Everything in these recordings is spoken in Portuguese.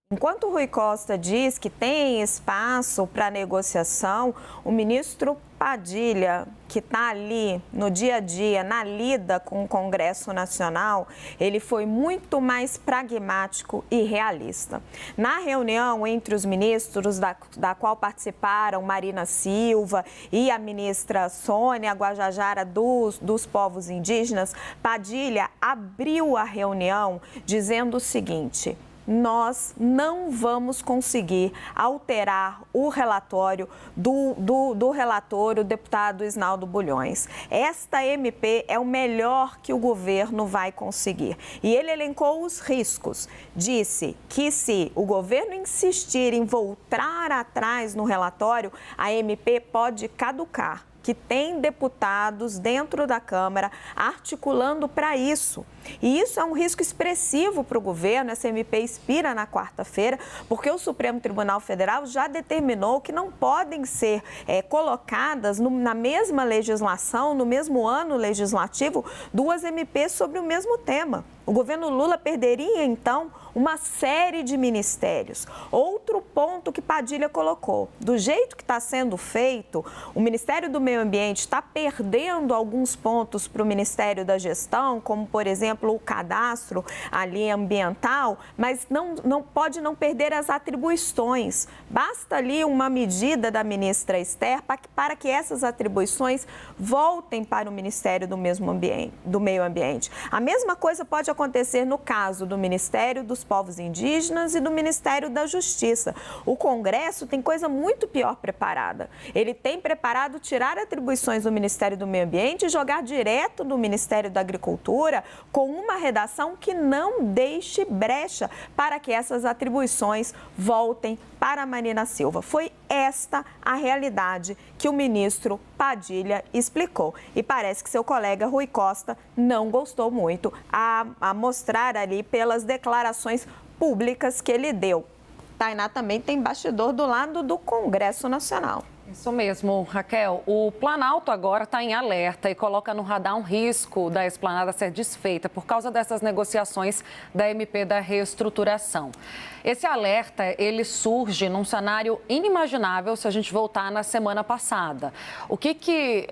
Enquanto o Rui Costa diz que tem espaço para negociação, o ministro Padilha, que está ali no dia a dia, na lida com o Congresso Nacional, ele foi muito mais pragmático e realista. Na reunião entre os ministros, da qual participaram Marina Silva e a ministra Sônia Guajajara dos povos indígenas, Padilha abriu a reunião dizendo o seguinte: nós não vamos conseguir alterar o relatório do relator, o deputado Isnaldo Bulhões. Esta MP é o melhor que o governo vai conseguir. E ele elencou os riscos. Disse que se o governo insistir em voltar atrás no relatório, a MP pode caducar, que tem deputados dentro da Câmara articulando para isso. E isso é um risco expressivo para o governo. Essa MP expira na quarta-feira, porque o Supremo Tribunal Federal já determinou que não podem ser colocadas na mesma legislação, no mesmo ano legislativo, duas MPs sobre o mesmo tema. O governo Lula perderia, então, uma série de ministérios. Outro ponto que Padilha colocou: do jeito que está sendo feito, o Ministério do Meio Ambiente está perdendo alguns pontos para o Ministério da Gestão, como, por exemplo, o cadastro ali ambiental, mas não pode não perder as atribuições. Basta ali uma medida da ministra Esther para que essas atribuições voltem para o Ministério do Meio Ambiente. A mesma coisa pode acontecer no caso do Ministério dos Povos Indígenas e do Ministério da Justiça. O Congresso tem coisa muito pior preparada. Ele tem preparado tirar atribuições do Ministério do Meio Ambiente e jogar direto no Ministério da Agricultura, com uma redação que não deixe brecha para que essas atribuições voltem para a Marina Silva. Foi esta a realidade que o ministro Padilha explicou. E parece que seu colega Rui Costa não gostou muito a mostrar ali pelas declarações públicas que ele deu. Tainá também tem bastidor do lado do Congresso Nacional. Isso mesmo, Raquel. O Planalto agora está em alerta e coloca no radar um risco da esplanada ser desfeita por causa dessas negociações da MP da reestruturação. Esse alerta, ele surge num cenário inimaginável se a gente voltar na semana passada. O que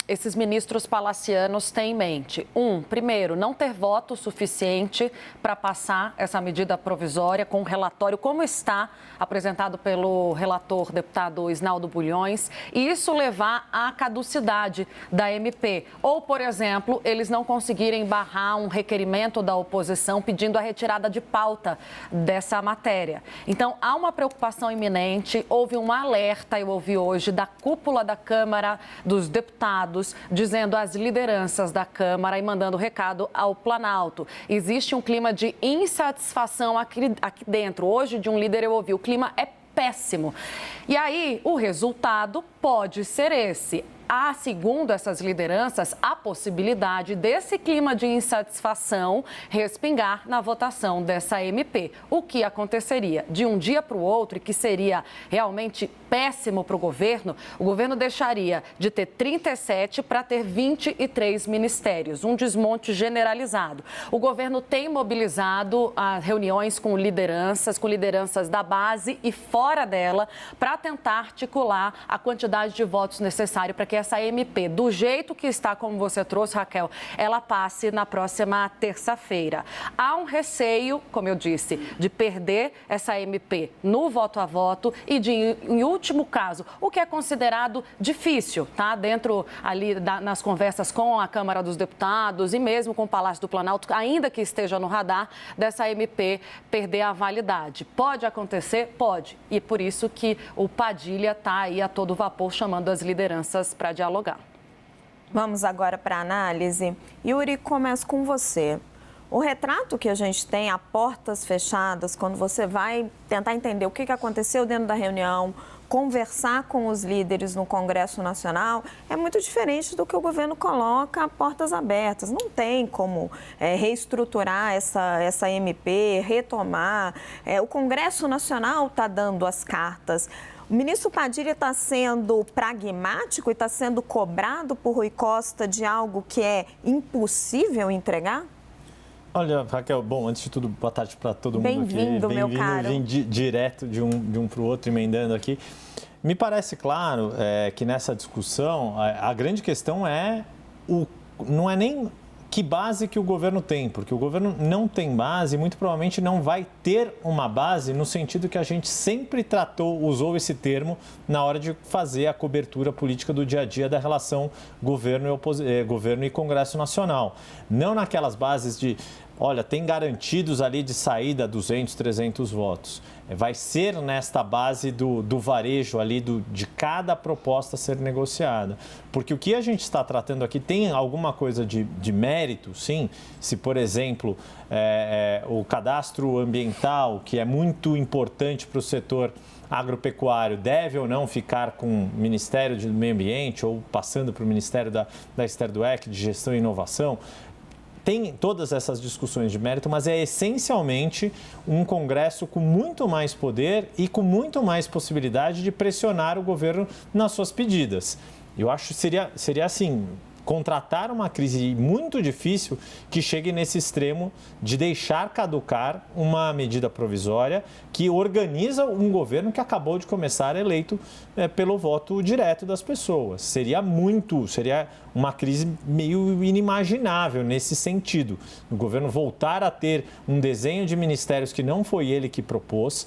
esses ministros palacianos têm em mente? Primeiro, não ter voto suficiente para passar essa medida provisória com o relatório como está apresentado pelo relator deputado Isnaldo Bulhões, e isso levar à caducidade da MP. Ou, por exemplo, eles não conseguirem barrar um requerimento da oposição pedindo a retirada de pauta dessa matéria. Então, há uma preocupação iminente, houve um alerta, eu ouvi hoje, da cúpula da Câmara dos Deputados, dizendo às lideranças da Câmara e mandando recado ao Planalto. Existe um clima de insatisfação aqui dentro. Hoje, de um líder, eu ouvi: o clima é péssimo. E aí, o resultado pode ser esse. Há, segundo essas lideranças, a possibilidade desse clima de insatisfação respingar na votação dessa MP. O que aconteceria de um dia para o outro e que seria realmente péssimo para o governo deixaria de ter 37 para ter 23 ministérios, um desmonte generalizado. O governo tem mobilizado as reuniões com lideranças da base e fora dela, para tentar articular a quantidade de votos necessário para que essa MP, do jeito que está, como você trouxe, Raquel, ela passe na próxima terça-feira. Há um receio, como eu disse, de perder essa MP no voto a voto e de, em último caso, o que é considerado difícil, tá? Dentro ali nas conversas com a Câmara dos Deputados e mesmo com o Palácio do Planalto, ainda que esteja no radar, dessa MP perder a validade. Pode acontecer? Pode. E por isso que o Padilha está aí a todo vapor chamando as lideranças para dialogar. Vamos agora para a análise. Yuri, começo com você. O retrato que a gente tem a portas fechadas, quando você vai tentar entender o que aconteceu dentro da reunião, conversar com os líderes no Congresso Nacional, é muito diferente do que o governo coloca a portas abertas. Não tem como reestruturar essa MP, retomar. O Congresso Nacional está dando as cartas. O ministro Padilha está sendo pragmático e está sendo cobrado por Rui Costa de algo que é impossível entregar? Olha, Raquel, bom, antes de tudo, boa tarde para todo mundo aqui. Bem-vindo, meu caro. Vim direto de um para o outro, emendando aqui. Me parece claro que nessa discussão, a grande questão não é nem que base que o governo tem, porque o governo não tem base e muito provavelmente não vai ter uma base no sentido que a gente sempre usou esse termo na hora de fazer a cobertura política do dia a dia da relação governo e Congresso Nacional. Não naquelas bases de, olha, tem garantidos ali de saída 200, 300 votos. Vai ser nesta base do varejo ali, de cada proposta ser negociada. Porque o que a gente está tratando aqui tem alguma coisa de mérito, sim. Se, por exemplo, o cadastro ambiental, que é muito importante para o setor agropecuário, deve ou não ficar com o Ministério do Meio Ambiente ou passando para o Ministério da Esther Dweck, de Gestão e Inovação. Tem todas essas discussões de mérito, mas é essencialmente um Congresso com muito mais poder e com muito mais possibilidade de pressionar o governo nas suas pedidas. Eu acho que seria assim, contratar uma crise muito difícil que chegue nesse extremo de deixar caducar uma medida provisória que organiza um governo que acabou de começar eleito pelo voto direto das pessoas. Seria uma crise meio inimaginável nesse sentido. O governo voltar a ter um desenho de ministérios que não foi ele que propôs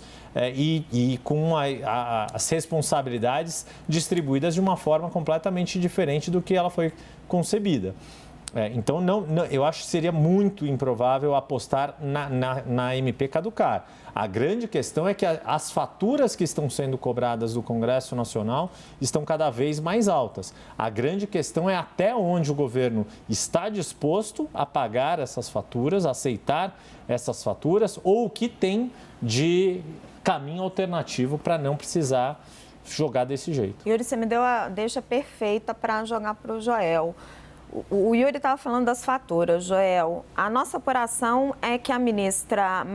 e com as responsabilidades distribuídas de uma forma completamente diferente do que ela foi concebida. Então, eu acho que seria muito improvável apostar na MP caducar. A grande questão é que as faturas que estão sendo cobradas do Congresso Nacional estão cada vez mais altas. A grande questão é até onde o governo está disposto a pagar essas faturas, aceitar essas faturas, ou o que tem de caminho alternativo para não precisar jogar desse jeito. Yuri, você me deu a deixa perfeita para jogar para o Joel. O Yuri estava falando das faturas, Joel. A nossa apuração é que as ministras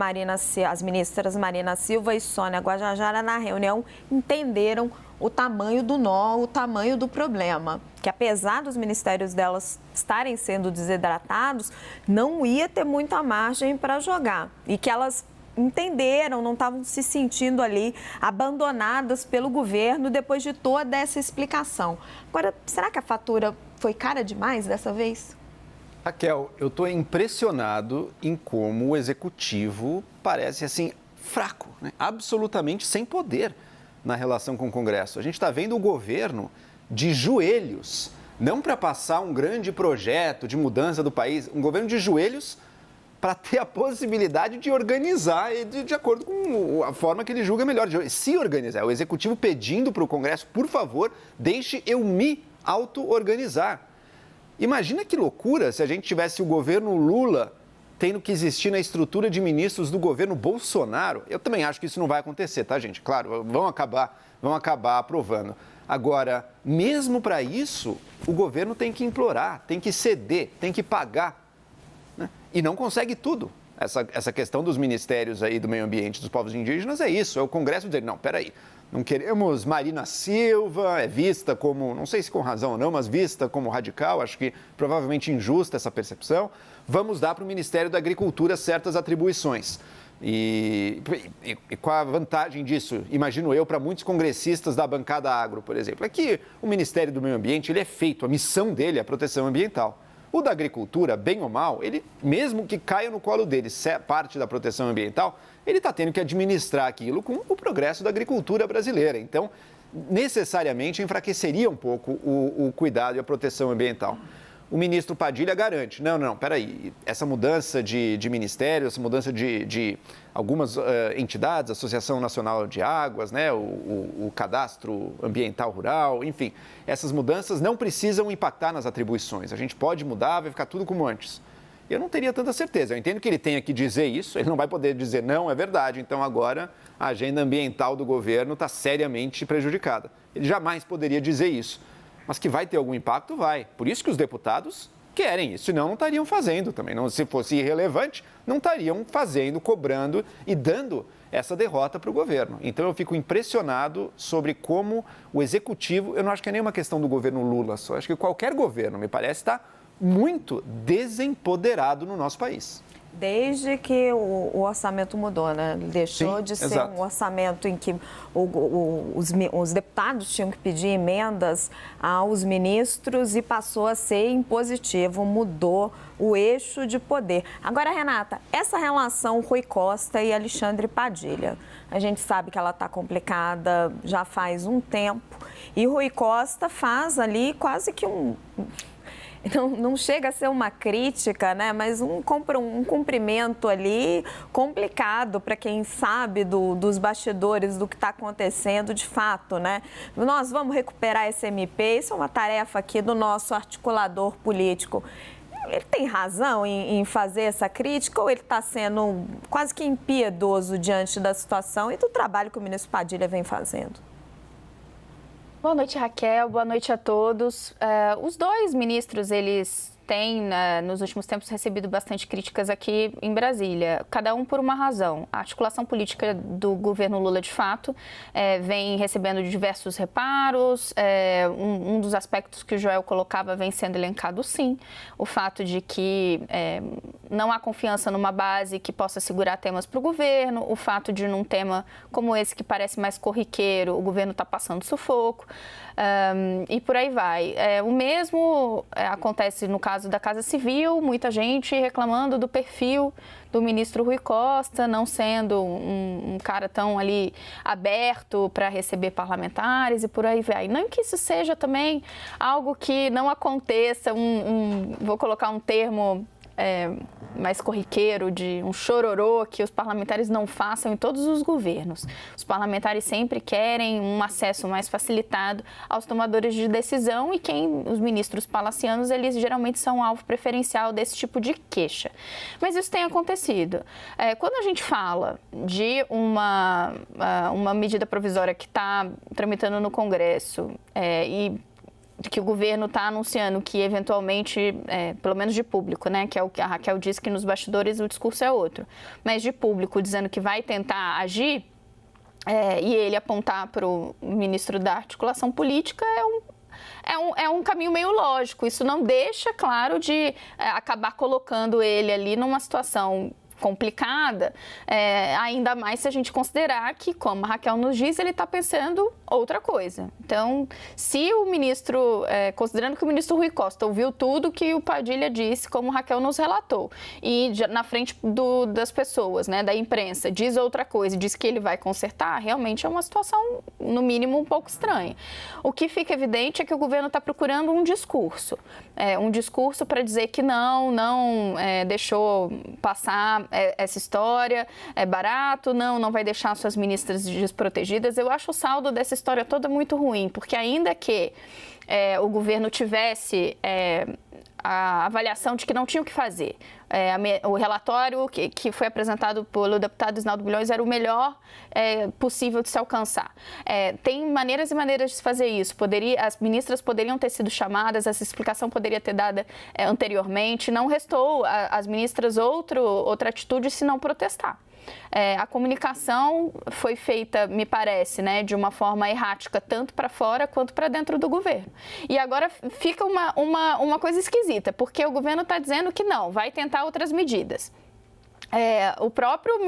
Marina Silva e Sônia Guajajara, na reunião, entenderam o tamanho do nó, o tamanho do problema. Que apesar dos ministérios delas estarem sendo desidratados, não ia ter muita margem para jogar. E que elas entenderam, não estavam se sentindo ali abandonadas pelo governo depois de toda essa explicação. Agora, será que a fatura foi cara demais dessa vez? Raquel, eu estou impressionado em como o executivo parece assim fraco, né? Absolutamente sem poder na relação com o Congresso. A gente está vendo o governo de joelhos, não para passar um grande projeto de mudança do país, um governo de joelhos para ter a possibilidade de organizar de acordo com a forma que ele julga melhor, de se organizar. O executivo pedindo para o Congresso, por favor, deixe eu me auto-organizar. Imagina que loucura se a gente tivesse o governo Lula tendo que existir na estrutura de ministros do governo Bolsonaro. Eu também acho que isso não vai acontecer, tá, gente? Claro, vão acabar aprovando. Agora, mesmo para isso, o governo tem que implorar, tem que ceder, tem que pagar, né? E não consegue tudo. Essa questão dos ministérios aí do meio ambiente dos povos indígenas é isso, é o Congresso dizer, não, peraí, não queremos Marina Silva, é vista como, não sei se com razão ou não, mas vista como radical, acho que provavelmente injusta essa percepção, vamos dar para o Ministério da Agricultura certas atribuições. E qual a vantagem disso? Imagino eu, para muitos congressistas da bancada agro, por exemplo, é que o Ministério do Meio Ambiente, ele é feito, a missão dele é a proteção ambiental. O da agricultura, bem ou mal, ele, mesmo que caia no colo dele parte da proteção ambiental, ele está tendo que administrar aquilo com o progresso da agricultura brasileira. Então, necessariamente, enfraqueceria um pouco o cuidado e a proteção ambiental. O ministro Padilha garante, não, peraí, essa mudança de ministério, essa mudança de algumas entidades, Associação Nacional de Águas, né, o Cadastro Ambiental Rural, enfim, essas mudanças não precisam impactar nas atribuições. A gente pode mudar, vai ficar tudo como antes. Eu não teria tanta certeza. Eu entendo que ele tenha que dizer isso, ele não vai poder dizer não, é verdade. Então, agora, a agenda ambiental do governo está seriamente prejudicada. Ele jamais poderia dizer isso. Mas que vai ter algum impacto, vai. Por isso que os deputados querem isso, senão não estariam fazendo também. Não, se fosse irrelevante, não estariam fazendo, cobrando e dando essa derrota para o governo. Então, eu fico impressionado sobre como o executivo, eu não acho que é nenhuma questão do governo Lula só, acho que qualquer governo, me parece, está muito desempoderado no nosso país. Desde que o orçamento mudou, né? Deixou de ser um orçamento em que os deputados tinham que pedir emendas aos ministros e passou a ser impositivo, mudou o eixo de poder. Agora, Renata, essa relação Rui Costa e Alexandre Padilha, a gente sabe que ela está complicada já faz um tempo e Rui Costa faz ali quase que não chega a ser uma crítica, né? Mas um cumprimento ali complicado para quem sabe dos bastidores, do que está acontecendo de fato, né? Nós vamos recuperar esse MP, isso é uma tarefa aqui do nosso articulador político. Ele tem razão em fazer essa crítica ou ele está sendo quase que impiedoso diante da situação e do trabalho que o ministro Padilha vem fazendo? Boa noite, Raquel. Boa noite a todos. Os dois ministros, eles têm, nos últimos tempos, recebido bastante críticas aqui em Brasília, cada um por uma razão. A articulação política do governo Lula, de fato, vem recebendo diversos reparos. Um dos aspectos que o Joel colocava vem sendo elencado, sim. O fato de que não há confiança numa base que possa segurar temas para o governo, o fato de, num tema como esse, que parece mais corriqueiro, o governo está passando sufoco. E por aí vai. O mesmo acontece no caso da Casa Civil, muita gente reclamando do perfil do ministro Rui Costa, não sendo um cara tão ali aberto para receber parlamentares e por aí vai. Não que isso seja também algo que não aconteça, vou colocar um termo mais corriqueiro, de um chororô que os parlamentares não façam em todos os governos. Os parlamentares sempre querem um acesso mais facilitado aos tomadores de decisão e os ministros palacianos, eles geralmente são alvo preferencial desse tipo de queixa. Mas isso tem acontecido. Quando a gente fala de uma medida provisória que está tramitando no Congresso e que o governo está anunciando que, eventualmente, pelo menos de público, né, que é o que a Raquel disse, que nos bastidores o discurso é outro, mas de público dizendo que vai tentar agir e ele apontar para o ministro da Articulação Política é um caminho meio lógico. Isso não deixa, claro, de acabar colocando ele ali numa situação complicada, ainda mais se a gente considerar que, como a Raquel nos diz, ele está pensando outra coisa. Então, se o ministro, considerando que o ministro Rui Costa ouviu tudo que o Padilha disse, como a Raquel nos relatou, e na frente das pessoas, né, da imprensa, diz outra coisa, diz que ele vai consertar, realmente é uma situação, no mínimo, um pouco estranha. O que fica evidente é que o governo está procurando um discurso para dizer que não deixou passar essa história, é barato, não vai deixar suas ministras desprotegidas. Eu acho o saldo dessa história toda muito ruim, porque ainda que o governo tivesse a avaliação de que não tinha o que fazer, o relatório que foi apresentado pelo deputado Isnaldo Bulhões era o melhor possível de se alcançar. Tem maneiras e maneiras de se fazer isso. As ministras poderiam ter sido chamadas, essa explicação poderia ter dada anteriormente. Não restou às ministras outra atitude se não protestar. A comunicação foi feita, me parece, né, de uma forma errática, tanto para fora quanto para dentro do governo. E agora fica uma coisa esquisita, porque o governo está dizendo que não, vai tentar outras medidas. O próprio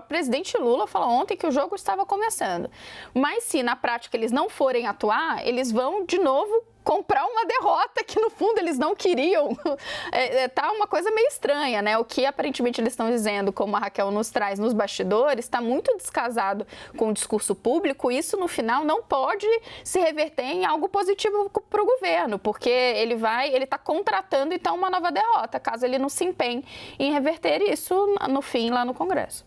presidente Lula falou ontem que o jogo estava começando. Mas se na prática eles não forem atuar, eles vão de novo comprar uma derrota que, no fundo, eles não queriam. Tá uma coisa meio estranha, né? O que, aparentemente, eles estão dizendo, como a Raquel nos traz nos bastidores, está muito descasado com o discurso público. Isso, no final, não pode se reverter em algo positivo para o governo, porque ele está contratando, então, uma nova derrota, caso ele não se empenhe em reverter isso, no fim, lá no Congresso.